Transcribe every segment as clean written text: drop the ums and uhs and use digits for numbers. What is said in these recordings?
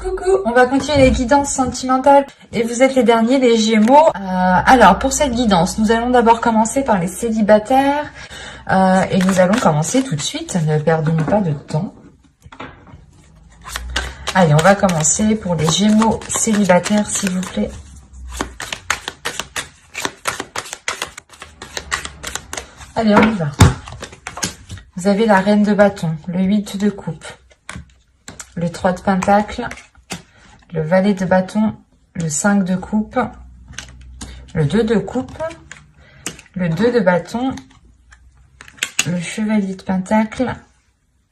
Coucou, on va continuer les guidances sentimentales et vous êtes les derniers, les Gémeaux. Alors pour cette guidance, nous allons d'abord commencer par les célibataires et nous allons commencer tout de suite, ne perdons pas de temps. Allez, on va commencer pour les Gémeaux célibataires, s'il vous plaît. Allez, on y va. Vous avez la reine de bâton, le 8 de coupe, le 3 de pentacle, le valet de bâton, le 5 de coupe, le 2 de coupe, le 2 de bâton, le chevalier de pentacle,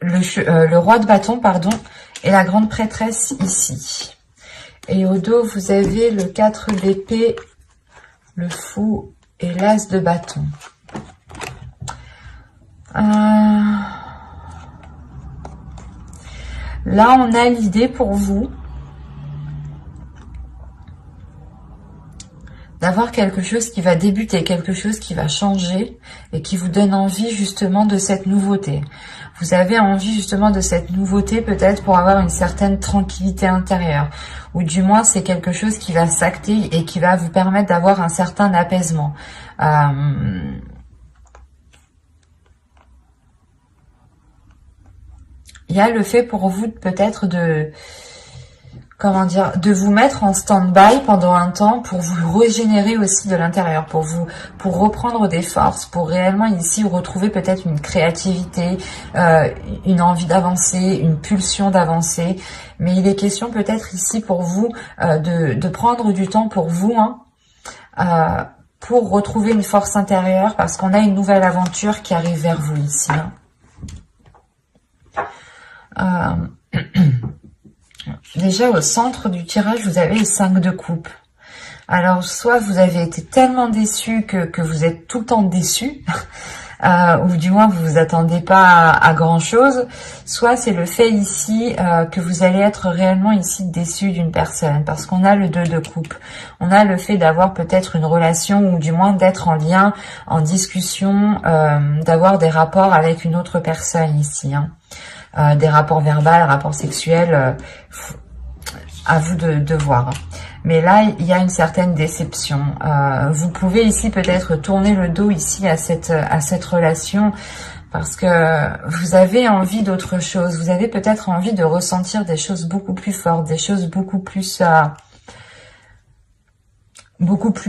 le roi de bâton, pardon, et la grande prêtresse ici. Et au dos, vous avez le 4 d'épée, le fou et l'as de bâton. Là, on a l'idée pour vous d'avoir quelque chose qui va débuter, quelque chose qui va changer et qui vous donne envie justement de cette nouveauté. Vous avez envie justement de cette nouveauté peut-être pour avoir une certaine tranquillité intérieure. Ou du moins, c'est quelque chose qui va s'acter et qui va vous permettre d'avoir un certain apaisement. Il y a le fait pour vous peut-être de, comment dire, de vous mettre en stand-by pendant un temps pour vous régénérer aussi de l'intérieur, pour reprendre des forces, pour réellement ici retrouver peut-être une créativité, une envie d'avancer, une pulsion d'avancer. Mais il est question peut-être ici pour vous de prendre du temps pour vous, pour retrouver une force intérieure, parce qu'on a une nouvelle aventure qui arrive vers vous ici. Déjà au centre du tirage, vous avez le 5 de coupe. Alors soit vous avez été tellement déçu que vous êtes tout le temps déçu, ou du moins vous vous attendez pas à grand chose, soit c'est le fait ici que vous allez être réellement ici déçu d'une personne, parce qu'on a le 2 de coupe. On a le fait d'avoir peut-être une relation, ou du moins d'être en lien, en discussion, d'avoir des rapports avec une autre personne ici, des rapports verbaux, rapports sexuels, à vous de voir. Mais là, il y a une certaine déception. Vous pouvez ici peut-être tourner le dos ici à cette relation parce que vous avez envie d'autre chose. Vous avez peut-être envie de ressentir des choses beaucoup plus fortes, des choses beaucoup plus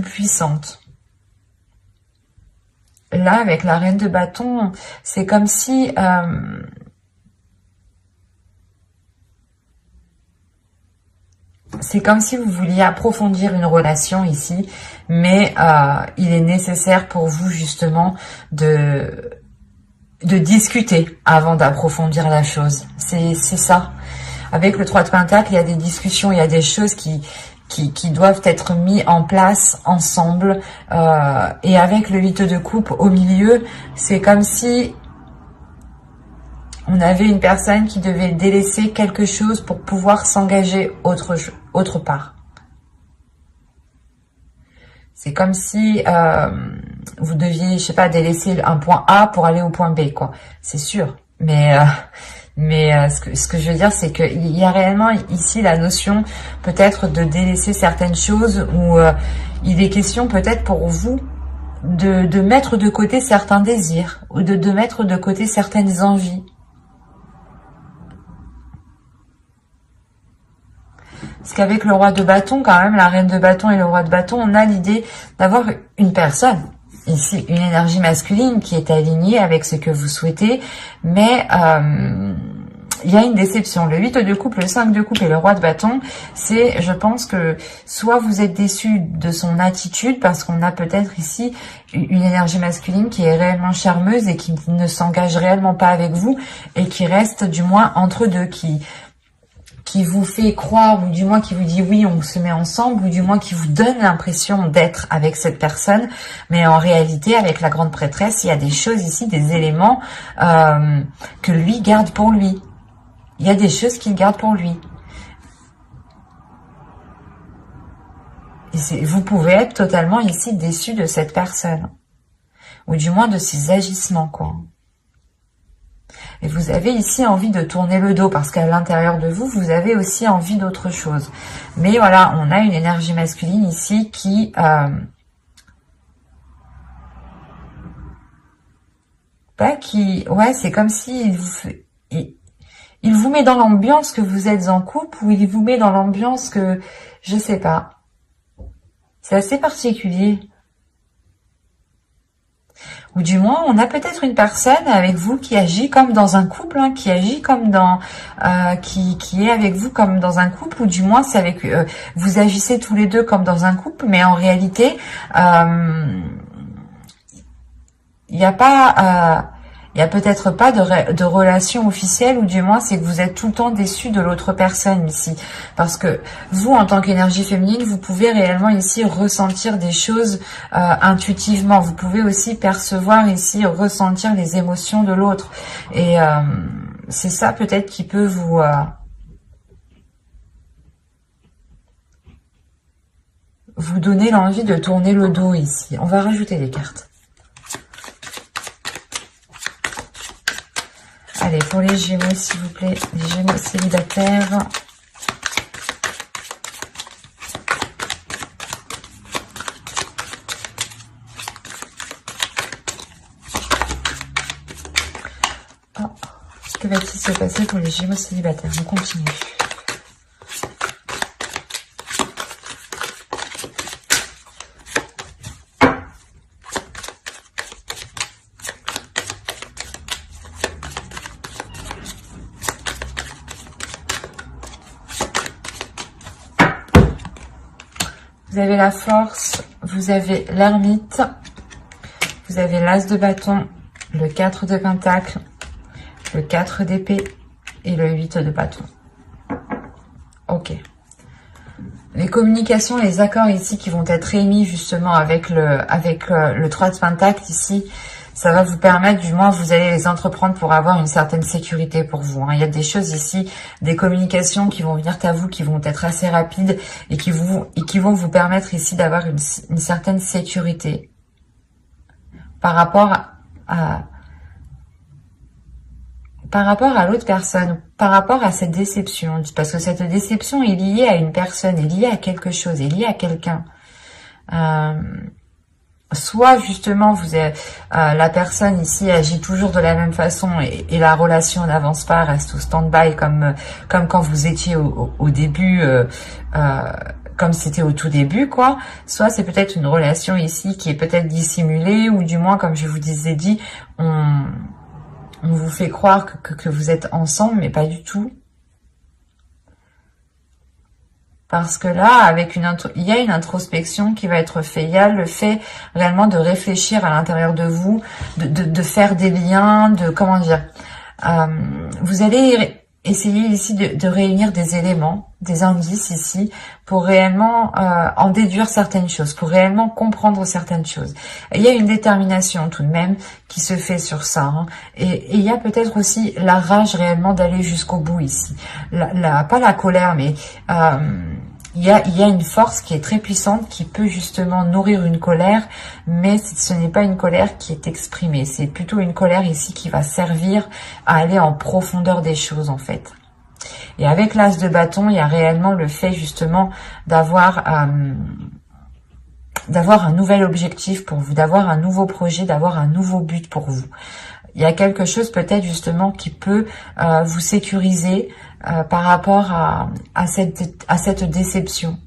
puissantes. Là, avec la reine de bâton, c'est comme si vous vouliez approfondir une relation ici, mais il est nécessaire pour vous justement de discuter avant d'approfondir la chose. C'est ça. Avec le 3 de pentacle, il y a des discussions, il y a des choses qui doivent être mises en place ensemble. Et avec le 8 de coupe au milieu, c'est comme si on avait une personne qui devait délaisser quelque chose pour pouvoir s'engager autre part. C'est comme si vous deviez, je sais pas, délaisser un point A pour aller au point B, quoi. C'est sûr. Mais ce que je veux dire, c'est qu'il y a réellement ici la notion peut-être de délaisser certaines choses, où il est question peut-être pour vous de mettre de côté certains désirs, ou de mettre de côté certaines envies. Parce qu'avec le roi de bâton, quand même, la reine de bâton et le roi de bâton, on a l'idée d'avoir une personne, ici, une énergie masculine qui est alignée avec ce que vous souhaitez, mais il y a une déception. Le 8 de coupe, le 5 de coupe et le roi de bâton, c'est, je pense que soit vous êtes déçu de son attitude, parce qu'on a peut-être ici une énergie masculine qui est réellement charmeuse et qui ne s'engage réellement pas avec vous, et qui reste du moins entre deux, qui vous fait croire, ou du moins qui vous dit oui, on se met ensemble, ou du moins qui vous donne l'impression d'être avec cette personne, mais en réalité, avec la grande prêtresse, il y a des choses ici, des éléments que lui garde pour lui. Il y a des choses qu'il garde pour lui. Et vous pouvez être totalement ici déçu de cette personne, ou du moins de ses agissements, quoi. Et vous avez ici envie de tourner le dos parce qu'à l'intérieur de vous, vous avez aussi envie d'autre chose. Mais voilà, on a une énergie masculine ici qui... ouais, c'est comme si il vous met dans l'ambiance que vous êtes en couple ou il vous met dans l'ambiance que... Je sais pas. C'est assez particulier. Ou du moins, on a peut-être une personne avec vous qui agit comme dans un couple, hein, qui agit comme dans... qui est avec vous comme dans un couple, ou du moins, c'est avec... vous agissez tous les deux comme dans un couple, mais en réalité, il n'y a pas... il n'y a peut-être pas de relation officielle, ou du moins c'est que vous êtes tout le temps déçu de l'autre personne ici. Parce que vous, en tant qu'énergie féminine, vous pouvez réellement ici ressentir des choses intuitivement. Vous pouvez aussi percevoir ici, ressentir les émotions de l'autre. Et c'est ça peut-être qui peut vous donner l'envie de tourner le dos ici. On va rajouter des cartes. Allez, pour les Gémeaux, s'il vous plaît, les Gémeaux célibataires. Oh, que va-t-il se passer pour les Gémeaux célibataires? On continue. Vous avez la force, vous avez l'ermite, vous avez l'as de bâton, le 4 de pentacle, le 4 d'épée et le 8 de bâton. Ok. Les communications, les accords ici qui vont être émis justement avec le 3 de pentacle ici, ça va vous permettre, du moins, vous allez les entreprendre pour avoir une certaine sécurité pour vous. Hein. Il y a des choses ici, des communications qui vont venir à vous, qui vont être assez rapides et qui vont vous permettre ici d'avoir une certaine sécurité par rapport à l'autre personne, par rapport à cette déception. Parce que cette déception est liée à une personne, est liée à quelque chose, est liée à quelqu'un. Soit justement la personne ici agit toujours de la même façon et la relation n'avance pas, reste au stand-by comme quand vous étiez au début, comme c'était au tout début, quoi. Soit c'est peut-être une relation ici qui est peut-être dissimulée, ou du moins, comme je vous disais dit, on vous fait croire que vous êtes ensemble, mais pas du tout. Parce que là, il y a une introspection qui va être faite. Il y a le fait réellement de réfléchir à l'intérieur de vous, de faire des liens, comment dire. Vous allez essayer ici de réunir des éléments, des indices ici, pour réellement en déduire certaines choses, pour réellement comprendre certaines choses. Et il y a une détermination tout de même qui se fait sur ça. Hein. Et il y a peut-être aussi la rage réellement d'aller jusqu'au bout ici. Pas la colère, mais... il y a une force qui est très puissante qui peut justement nourrir une colère, mais ce n'est pas une colère qui est exprimée. C'est plutôt une colère ici qui va servir à aller en profondeur des choses en fait. Et avec l'as de bâton, il y a réellement le fait justement d'avoir un nouvel objectif pour vous, d'avoir un nouveau projet, d'avoir un nouveau but pour vous. Il y a quelque chose peut-être justement qui peut vous sécuriser par rapport à cette déception.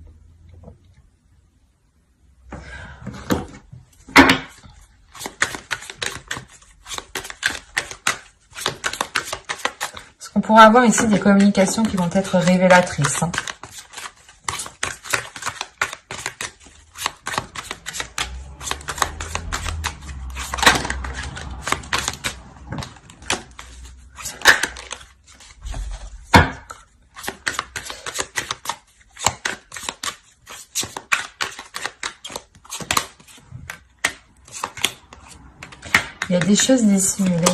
Parce qu'on pourra avoir ici des communications qui vont être révélatrices. Hein. Il y a des choses dissimulées.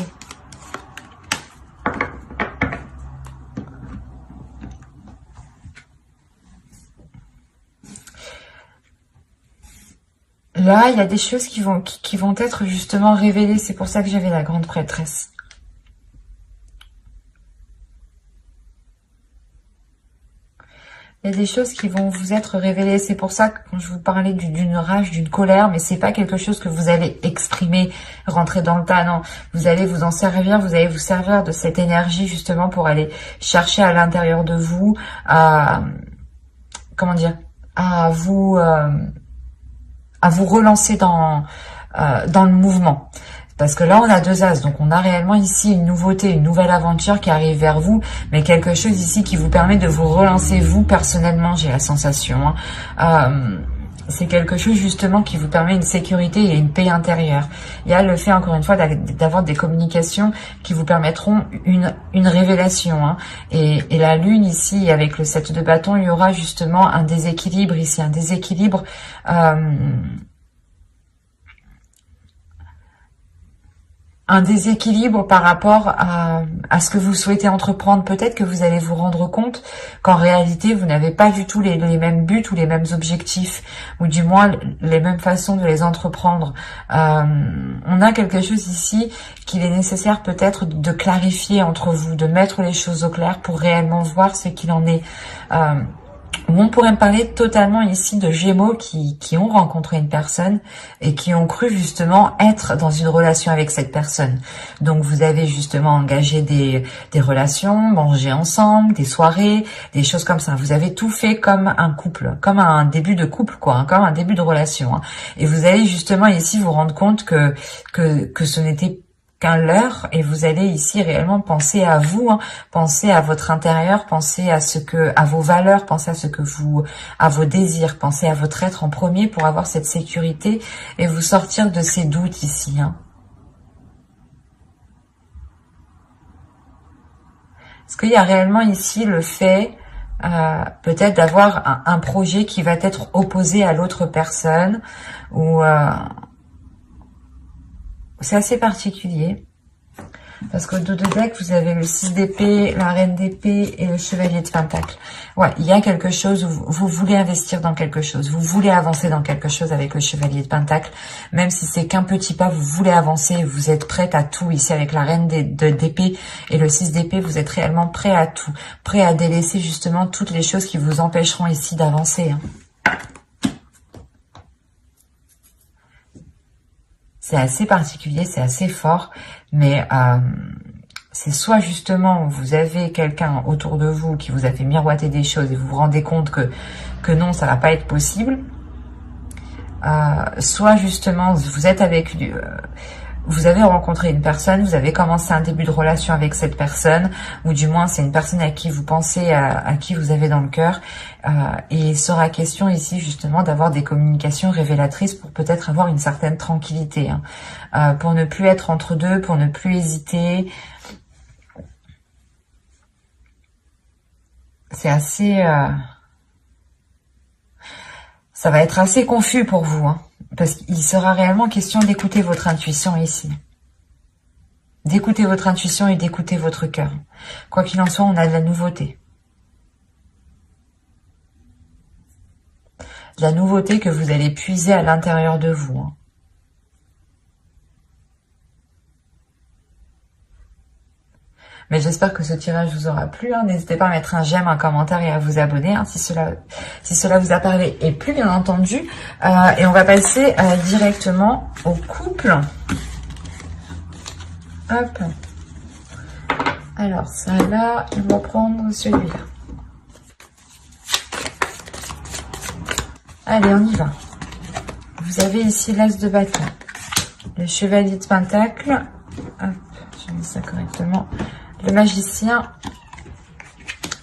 Là, il y a des choses qui vont être justement révélées. C'est pour ça que j'avais la grande prêtresse. Il y a des choses qui vont vous être révélées. C'est pour ça que quand je vous parlais d'une rage, d'une colère, mais c'est pas quelque chose que vous allez exprimer, rentrer dans le tas, non. Vous allez vous en servir, vous allez vous servir de cette énergie justement pour aller chercher à l'intérieur de vous, comment dire, à vous relancer dans le mouvement. Parce que là, on a 2 as, donc on a réellement ici une nouveauté, une nouvelle aventure qui arrive vers vous, mais quelque chose ici qui vous permet de vous relancer vous personnellement, j'ai la sensation. C'est quelque chose justement qui vous permet une sécurité et une paix intérieure. Il y a le fait, encore une fois, d'avoir des communications qui vous permettront une révélation. Et la lune ici, avec le 7 de bâton, il y aura justement un déséquilibre ici, un déséquilibre... un déséquilibre par rapport à ce que vous souhaitez entreprendre. Peut-être que vous allez vous rendre compte qu'en réalité, vous n'avez pas du tout les mêmes buts ou les mêmes objectifs, ou du moins les mêmes façons de les entreprendre. On a quelque chose ici qu'il est nécessaire peut-être de clarifier entre vous, de mettre les choses au clair pour réellement voir ce qu'il en est. On pourrait me parler totalement ici de Gémeaux qui ont rencontré une personne et qui ont cru justement être dans une relation avec cette personne. Donc vous avez justement engagé des relations, mangé ensemble, des soirées, des choses comme ça. Vous avez tout fait comme un couple, comme un début de couple, quoi, comme un début de relation. Et vous allez justement ici vous rendre compte que ce n'était qu'un leurre, et vous allez ici réellement penser à vous, penser à votre intérieur, penser à vos valeurs, penser à vos désirs, penser à votre être en premier pour avoir cette sécurité et vous sortir de ces doutes ici. Est-ce qu'il y a réellement ici le fait peut-être d'avoir un projet qui va être opposé à l'autre personne, ou c'est assez particulier, parce qu'au dos de deck, vous avez le 6 d'épée, la reine d'épée et le chevalier de pentacle. Ouais, il y a quelque chose où vous voulez investir dans quelque chose, vous voulez avancer dans quelque chose avec le chevalier de pentacle, même si c'est qu'un petit pas, vous voulez avancer, vous êtes prête à tout. Ici, avec la reine d'épée et le 6 d'épée, vous êtes réellement prêt à tout, prêt à délaisser justement toutes les choses qui vous empêcheront ici d'avancer. C'est assez particulier, c'est assez fort, mais c'est soit justement vous avez quelqu'un autour de vous qui vous a fait miroiter des choses et vous vous rendez compte que non, ça va pas être possible, soit justement vous êtes avec lui, vous avez rencontré une personne, vous avez commencé un début de relation avec cette personne, ou du moins c'est une personne à qui vous pensez, à qui vous avez dans le cœur, et il sera question ici justement d'avoir des communications révélatrices pour peut-être avoir une certaine tranquillité, pour ne plus être entre deux, pour ne plus hésiter. C'est assez... ça va être assez confus pour vous, parce qu'il sera réellement question d'écouter votre intuition ici. D'écouter votre intuition et d'écouter votre cœur. Quoi qu'il en soit, on a de la nouveauté. De la nouveauté que vous allez puiser à l'intérieur de vous. Mais j'espère que ce tirage vous aura plu. N'hésitez pas à mettre un j'aime, un commentaire et à vous abonner si cela vous a parlé et plu, bien entendu. Et on va passer directement au couple. Hop. Alors, ça là, on va prendre celui-là. Allez, on y va. Vous avez ici l'as de bâton, le chevalier de pentacle. Hop, je mets ça correctement. Le magicien,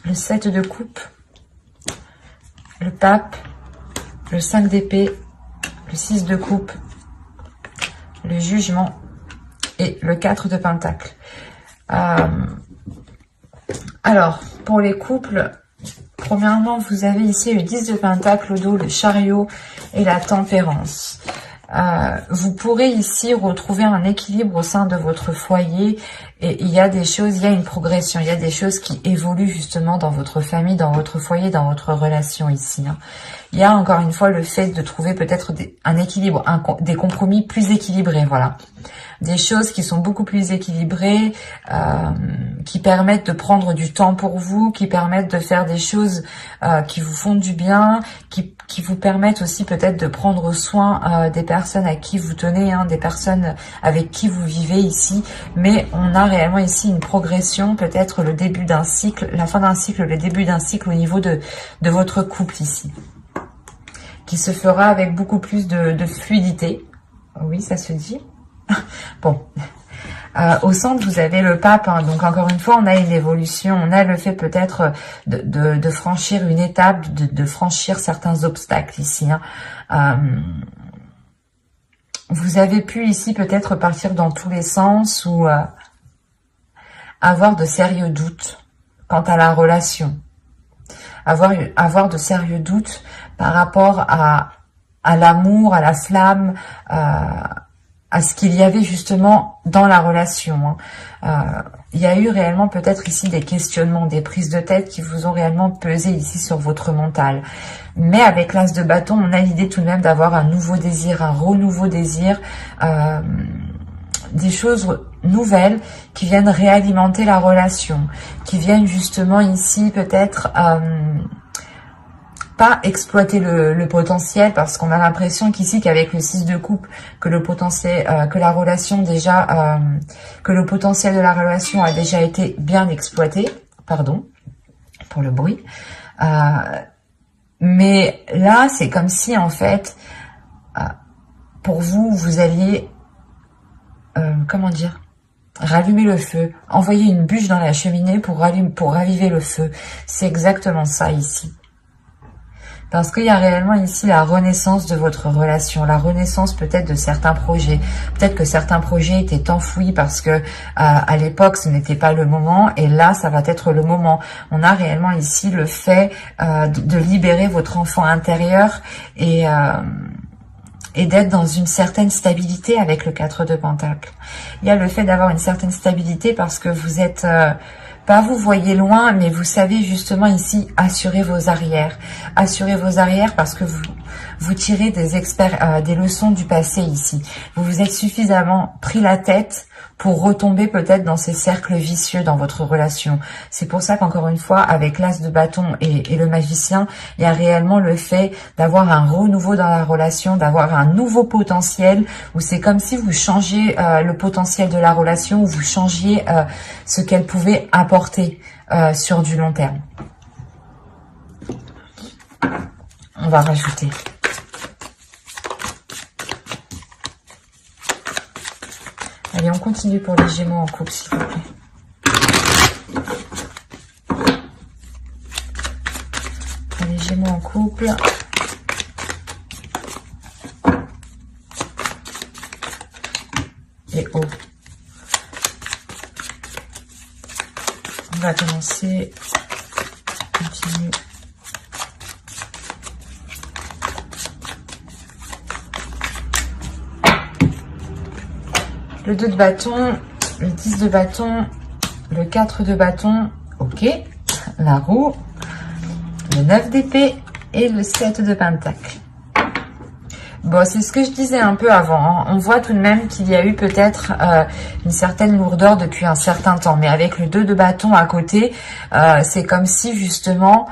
le 7 de coupe, le pape, le 5 d'épée, le 6 de coupe, le jugement et le 4 de pentacle. Alors, pour les couples, premièrement, vous avez ici le 10 de pentacle au dos, le chariot et la tempérance. Vous pourrez ici retrouver un équilibre au sein de votre foyer Et il y a des choses, il y a une progression, il y a des choses qui évoluent justement dans votre famille, dans votre foyer, dans votre relation ici. Il y a encore une fois le fait de trouver peut-être un équilibre, des compromis plus équilibrés, voilà. Des choses qui sont beaucoup plus équilibrées, qui permettent de prendre du temps pour vous, qui permettent de faire des choses qui vous font du bien, qui vous permettent aussi peut-être de prendre soin des personnes à qui vous tenez, des personnes avec qui vous vivez ici. Mais on a réellement ici une progression, peut-être le début d'un cycle, la fin d'un cycle, le début d'un cycle au niveau de votre couple ici, qui se fera avec beaucoup plus de fluidité. Oui, ça se dit. Bon, au centre, vous avez le pape, donc encore une fois, on a une évolution, on a le fait peut-être de franchir une étape, de franchir certains obstacles ici. Vous avez pu ici peut-être partir dans tous les sens ou avoir de sérieux doutes quant à la relation. Avoir de sérieux doutes par rapport à l'amour, à la flamme, à ce qu'il y avait justement dans la relation. Il y a eu réellement peut-être ici des questionnements, des prises de tête qui vous ont réellement pesé ici sur votre mental. Mais avec l'as de bâton, on a l'idée tout de même d'avoir un nouveau désir, un renouveau désir, des choses nouvelles qui viennent réalimenter la relation, qui viennent justement ici peut-être pas exploiter le potentiel, parce qu'on a l'impression qu'ici qu'avec le 6 de coupe, que le potentiel, que la relation déjà, que le potentiel de la relation a déjà été bien exploité. Pardon pour le bruit. Mais là, c'est comme si en fait, pour vous, vous alliez, comment dire, rallumer le feu, envoyer une bûche dans la cheminée pour raviver le feu. C'est exactement ça ici. Parce qu'il y a réellement ici la renaissance de votre relation, la renaissance peut-être de certains projets. Peut-être que certains projets étaient enfouis parce que à l'époque ce n'était pas le moment, et là ça va être le moment. On a réellement ici le fait de libérer votre enfant intérieur et d'être dans une certaine stabilité avec le 4 de Pentacle. Il y a le fait d'avoir une certaine stabilité parce que vous êtes... pas vous voyez loin, mais vous savez justement ici assurer vos arrières. Assurer vos arrières parce que vous tirez des leçons du passé ici. Vous vous êtes suffisamment pris la tête pour retomber peut-être dans ces cercles vicieux dans votre relation. C'est pour ça qu'encore une fois, avec l'as de bâton et le magicien, il y a réellement le fait d'avoir un renouveau dans la relation, d'avoir un nouveau potentiel, où c'est comme si vous changiez le potentiel de la relation, où vous changiez ce qu'elle pouvait apporter sur du long terme. On va rajouter. Allez, on continue pour les Gémeaux en couple, s'il vous plaît. Les Gémeaux en couple. Et haut. On va commencer. Continue. Le 2 de bâton, le 10 de bâton, le 4 de bâton, ok, la roue, le 9 d'épée et le 7 de pentacle. Bon, c'est ce que je disais un peu avant. On voit tout de même qu'il y a eu peut-être une certaine lourdeur depuis un certain temps. Mais avec le 2 de bâton à côté, c'est comme si justement...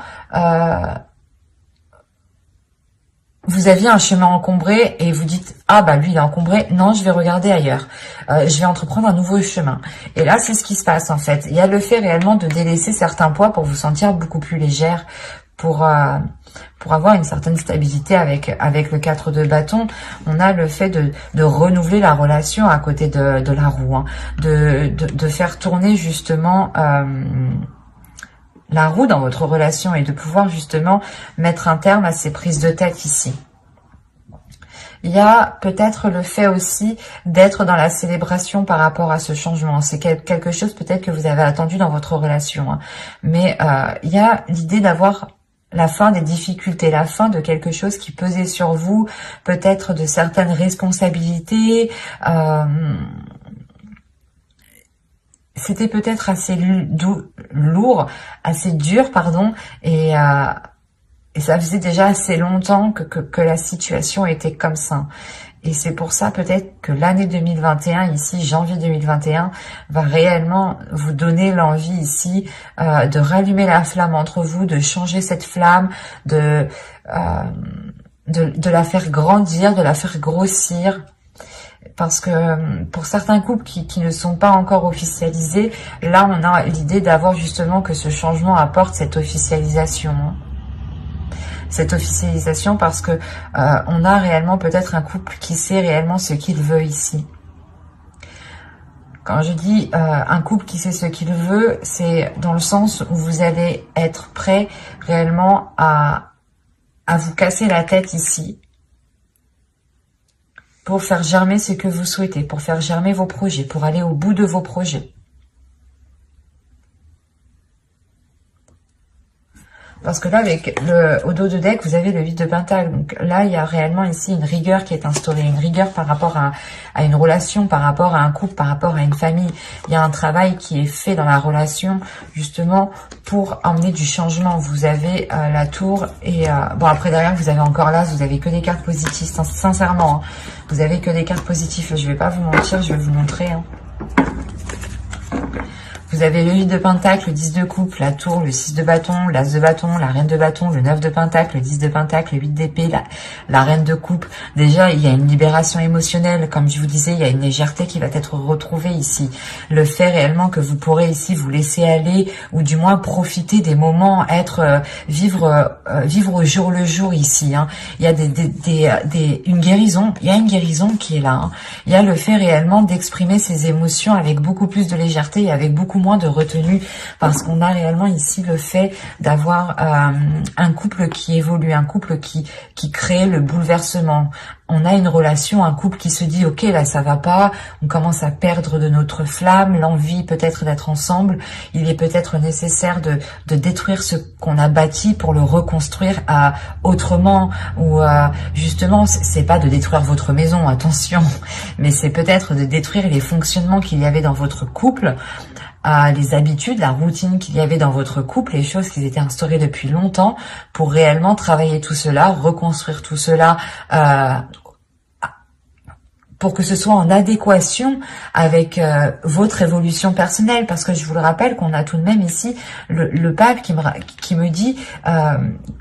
vous aviez un chemin encombré et vous dites « Ah bah lui il est encombré, non je vais regarder ailleurs, je vais entreprendre un nouveau chemin ». Et là c'est ce qui se passe en fait. Il y a le fait réellement de délaisser certains poids pour vous sentir beaucoup plus légère, pour avoir une certaine stabilité avec le 4 de bâton. On a le fait de renouveler la relation à côté de la roue, de faire tourner justement... la roue dans votre relation et de pouvoir justement mettre un terme à ces prises de tête ici. Il y a peut-être le fait aussi d'être dans la célébration par rapport à ce changement. C'est quelque chose peut-être que vous avez attendu dans votre relation. Mais il y a l'idée d'avoir la fin des difficultés, la fin de quelque chose qui pesait sur vous, peut-être de certaines responsabilités, c'était peut-être assez lourd, assez dur, pardon, et ça faisait déjà assez longtemps que la situation était comme ça. Et c'est pour ça peut-être que l'année 2021, ici, janvier 2021, va réellement vous donner l'envie ici de rallumer la flamme entre vous, de changer cette flamme, de la faire grandir, de la faire grossir. Parce que pour certains couples qui ne sont pas encore officialisés, là on a l'idée d'avoir justement que ce changement apporte cette officialisation. Cette officialisation parce que on a réellement peut-être un couple qui sait réellement ce qu'il veut ici. Quand je dis un couple qui sait ce qu'il veut, c'est dans le sens où vous allez être prêt réellement à vous casser la tête ici pour faire germer ce que vous souhaitez, pour faire germer vos projets, pour aller au bout de vos projets. Parce que là, avec au dos de deck, vous avez le 8 de Pentacle. Donc là, il y a réellement ici une rigueur qui est instaurée. Une rigueur par rapport à une relation, par rapport à un couple, par rapport à une famille. Il y a un travail qui est fait dans la relation, justement, pour emmener du changement. Vous avez la tour et... bon, après, derrière, vous avez encore là, vous avez que des cartes positives. Sincèrement, hein, vous avez que des cartes positives. Je vais pas vous mentir, je vais vous montrer. Hein. Vous avez le 8 de Pentacle, le 10 de coupe, la tour, le 6 de bâton, l'as de bâton, la reine de bâton, le 9 de Pentacle, le 10 de Pentacle, le 8 d'épée, la reine de coupe. Déjà, il y a une libération émotionnelle. Comme je vous disais, il y a une légèreté qui va être retrouvée ici. Le fait réellement que vous pourrez ici vous laisser aller ou du moins profiter des moments, vivre au jour le jour ici. Hein. Il y a une guérison. Il y a une guérison qui est là. Hein. Il y a le fait réellement d'exprimer ses émotions avec beaucoup plus de légèreté et avec beaucoup moins de retenue, parce qu'on a réellement ici le fait d'avoir un couple qui évolue, un couple qui crée le bouleversement. On a une relation, un couple qui se dit ok, là ça va pas, on commence à perdre de notre flamme, l'envie peut-être d'être ensemble. Il est peut-être nécessaire de détruire ce qu'on a bâti pour le reconstruire autrement, ou justement c'est pas de détruire votre maison, attention, mais c'est peut-être de détruire les fonctionnements qu'il y avait dans votre couple, les habitudes, la routine qu'il y avait dans votre couple, les choses qui étaient instaurées depuis longtemps, pour réellement travailler tout cela, reconstruire tout cela, pour que ce soit en adéquation avec votre évolution personnelle. Parce que je vous le rappelle qu'on a tout de même ici le pape qui me dit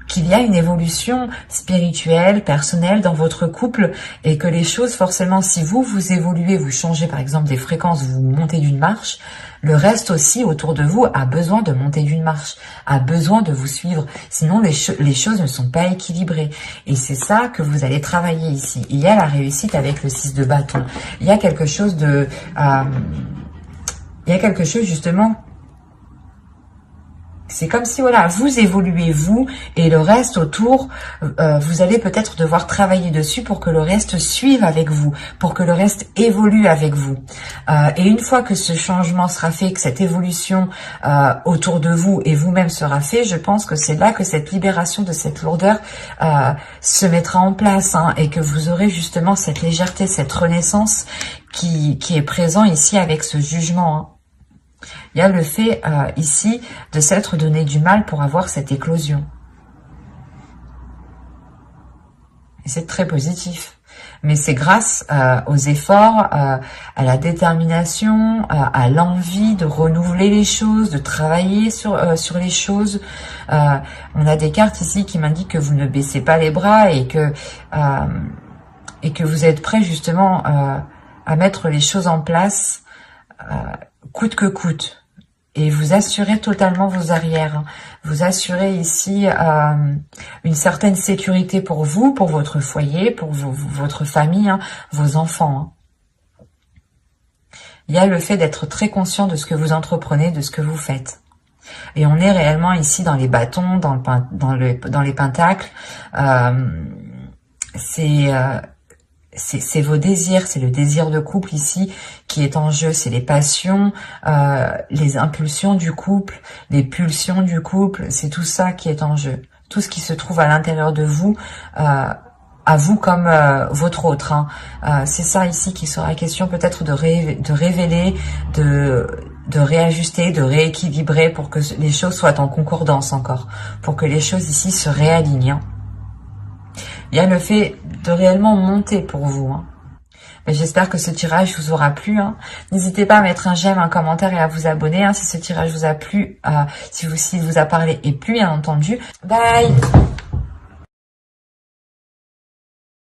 qu'il y a une évolution spirituelle, personnelle dans votre couple, et que les choses, forcément, si vous évoluez, vous changez par exemple des fréquences, vous montez d'une marche, le reste aussi autour de vous a besoin de monter d'une marche, a besoin de vous suivre. Sinon, les choses ne sont pas équilibrées. Et c'est ça que vous allez travailler ici. Il y a la réussite avec le 6 de bâton. Il y a quelque chose de... il y a quelque chose justement... C'est comme si, voilà, vous évoluez, vous, et le reste autour, vous allez peut-être devoir travailler dessus pour que le reste suive avec vous, pour que le reste évolue avec vous. Et une fois que ce changement sera fait, que cette évolution autour de vous et vous-même sera fait, je pense que c'est là que cette libération de cette lourdeur se mettra en place, hein, et que vous aurez justement cette légèreté, cette renaissance qui est présent ici avec ce jugement, hein. Il y a le fait ici de s'être donné du mal pour avoir cette éclosion. Et c'est très positif. Mais c'est grâce aux efforts, à la détermination, à l'envie de renouveler les choses, de travailler sur les choses. On a des cartes ici qui m'indiquent que vous ne baissez pas les bras et que vous êtes prêt justement à mettre les choses en place coûte que coûte, et vous assurez totalement vos arrières. Vous assurez ici une certaine sécurité pour vous, pour votre foyer, pour votre famille, hein, vos enfants. Hein. Il y a le fait d'être très conscient de ce que vous entreprenez, de ce que vous faites. Et on est réellement ici dans les bâtons, dans les pentacles. C'est vos désirs, c'est le désir de couple ici qui est en jeu, c'est les passions, les impulsions du couple, les pulsions du couple, c'est tout ça qui est en jeu. Tout ce qui se trouve à l'intérieur de vous, à vous comme votre autre. Hein. C'est ça ici qui sera question peut-être de révéler, de réajuster, de rééquilibrer pour que les choses soient en concordance encore, pour que les choses ici se réalignent. Hein. Il y a le fait de réellement monter pour vous. Hein. J'espère que ce tirage vous aura plu. Hein. N'hésitez pas à mettre un j'aime, un commentaire et à vous abonner hein, si ce tirage vous a plu, s'il vous a parlé et plu, bien entendu. Bye!